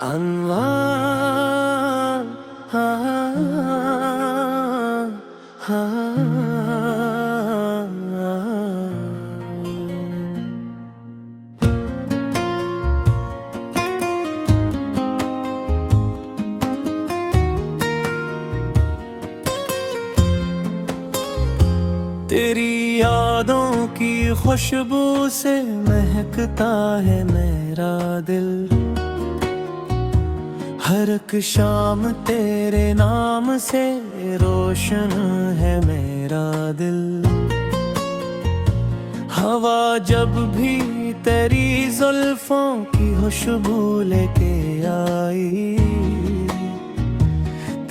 अनवार हाँ, तेरी यादों की खुशबू से महकता है मेरा दिल। हर एक शाम तेरे नाम से रोशन है मेरा दिल। हवा जब भी तेरी जुल्फों की खुशबू लेके आई,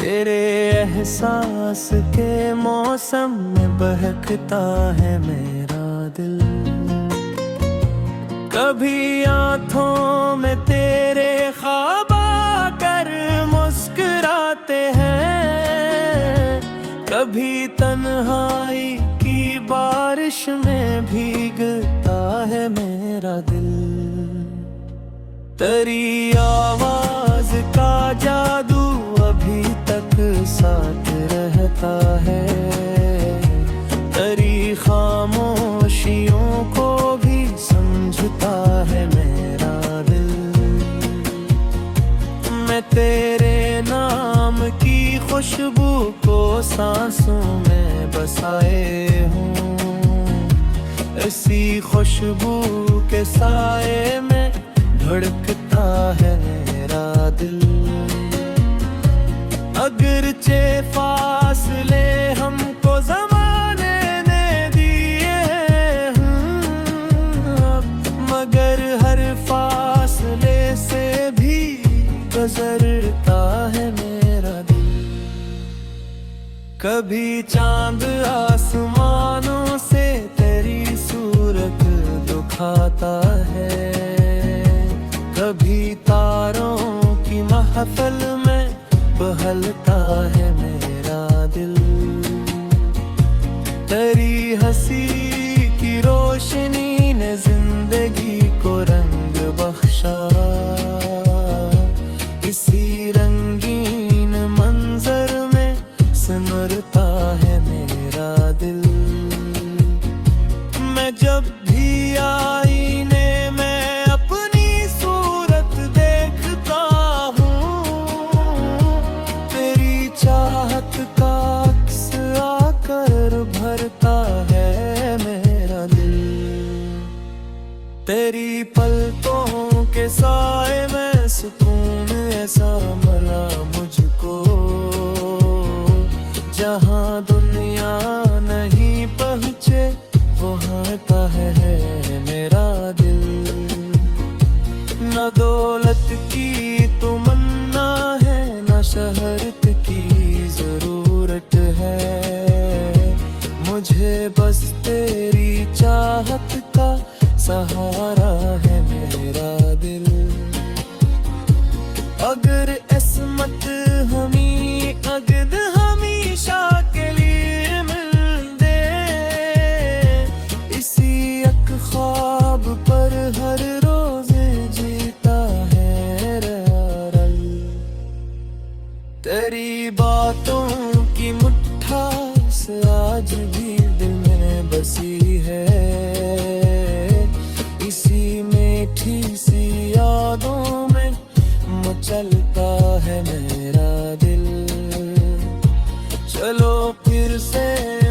तेरे एहसास के मौसम में बहकता है मेरा दिल। कभी आँखों में तेरे ख्वाब आकर मुस्कुराते हैं, कभी तन्हाई की बारिश में भीगता है मेरा दिल। तेरी आवाज का जादू अभी तक साथ रहता है, तेरी खामोशियों को भी समझता है मेरा दिल। मैं तेरे नाम की खुशबू को सांसों में बसाए हूँ, इसी खुशबू के साए में धड़कता है मेरा दिल। अगरचे फासले हमको ज़माने ने दिए हैं, मगर हर फासले से भी गुजरता है मेरा दिल। कभी चांद आसमानों से तेरी सूरत दिखाता है, कभी तारों की महफिल में बहलता है मेरा दिल। तेरी हंसी की रोशनी ने जिंदगी को रंग बख्शा, इसी रंगीन मंजर में सिमरता है मेरा दिल। मैं जब भी आईने में अपनी सूरत देखता हूँ, तेरी चाहत का अक्स आकर भरता है मेरा दिल। तेरी पलकों के साए में सुकून ऐसा मिला मुझको, जहाँ दुनिया नहीं पहुँचे वहाँ का है मेरा दिल। न दौलत की तमन्ना है, न शहरत की जरूरत है, मुझे बस तेरी चाहत का सहारा है मेरा दिल। अगर इसमत हमी अगद हमेशा के लिए मिल दे, इसी एक ख्वाब पर हर रोज जीता है रल। तेरी बातों की मिठास आज भी दिल में बसी है, इसी मीठी सी यादों में मचलता है मेरा दिल। चलो फिर से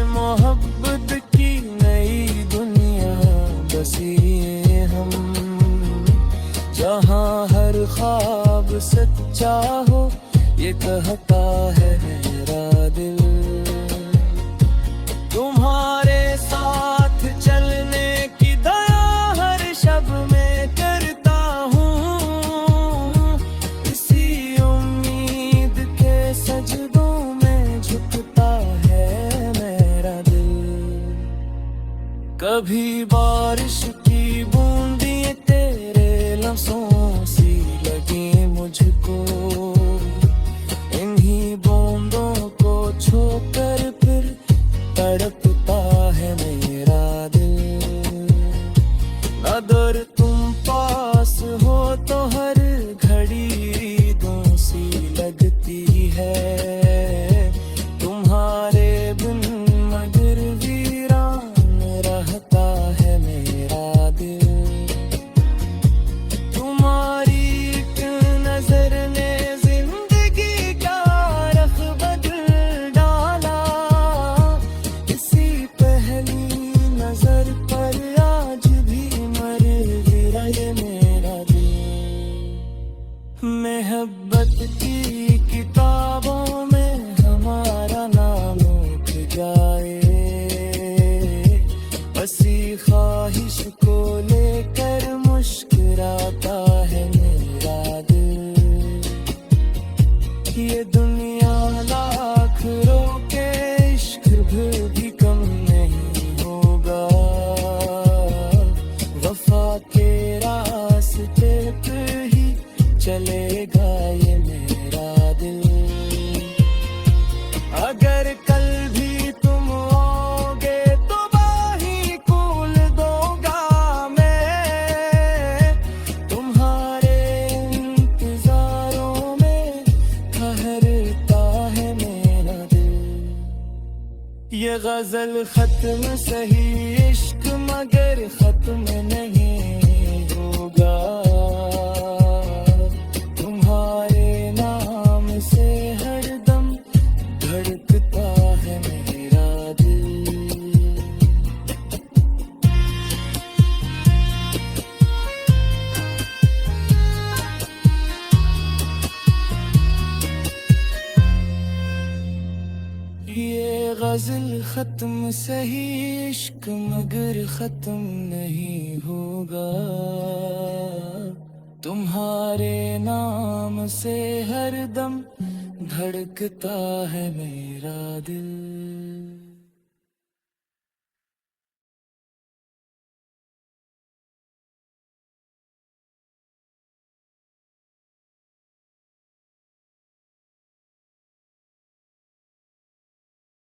मोहब्बत की नई दुनिया बसिए हम, जहाँ हर ख्वाब सच्चा हो ये कहता है मेरा दिल। तुम्हारे साथ चलने की दया हर शब में करता हूँ, इसी उम्मीद के सजदों में झुकता है मेरा दिल। कभी बारिश की बूंदें तेरे लफ्ज़ों सी लगी मुझको, इन्हीं बूंदों को छोकर फिर तड़पता है मेरा दिल। अगर तुम पास हो तो हर घड़ी है। तुम्हारे बिन मगर वीरान रहता है मेरा दिल। तुम्हारी एक नजर ने जिंदगी का रख बदल डाला। किसी पहली नजर पर आज भी मर गिरा ये मेरा दिल। मोहब्बत की किताबों में हमारा नाम उठ जाए। बसी ख्वाहिश को लेकर मुस्कुराता है मेरा दिल। ये दुनिया लाख रोके इश्क भी कम नहीं होगा। वफा के रास्ते पे ही चलेगा ये मेरा दिल। अगर कल भी तुम आओगे तो बाही खोल दूंगा मैं। तुम्हारे इंतजारों में ठहरता है मेरा दिल। ये गजल खत्म सही इश्क मगर खत्म नहीं होगा। तुम्हारे नाम से हरदम धड़कता है मेरा दिल। ये गजल खत्म सही इश्क मगर खत्म नहीं होगा। तुम्हारे नाम से हरदम धड़कता है मेरा दिल।